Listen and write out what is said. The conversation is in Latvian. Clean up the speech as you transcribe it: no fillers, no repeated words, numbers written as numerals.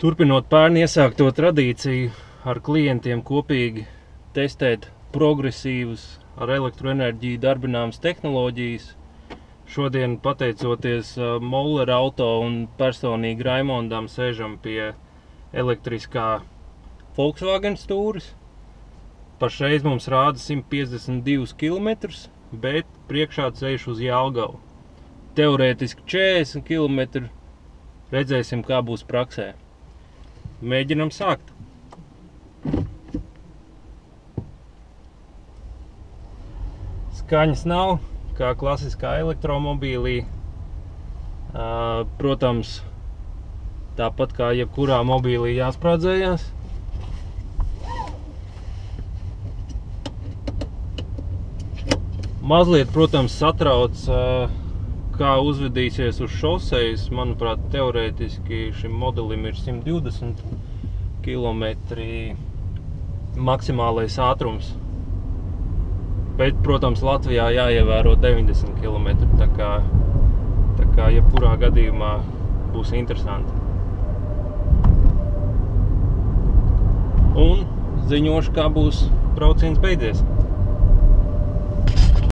Turpinot pērn iesākto tradīciju ar klientiem kopīgi testēt progresīvas ar elektroenerģiju darbināmas tehnoloģijas, šodien, pateicoties Moller Auto un personīgi Raimondam, sēžam pie elektriskā Volkswagen stūres. Pašreiz mums rāda 152 km, bet priekšā ceļš uz Jelgavu. Teorētiski 40 km, redzēsim, kā būs praksē. Mēģinam sākt. Skaņas nav, kā klasiskā elektromobīlī. Protams, tāpat kā jebkurā mobīlī jāsprādzējās. Mazliet, protams, satrauc, kā uzvedīsies uz šosejas. Manuprāt, teorētiski šim modelim ir 120 km maksimālais ātrums. Bet, protams, Latvijā jāievēro 90 km, tā kā jebkurā gadījumā būs interesanti. Un ziņošu, kā būs brauciens beidzies.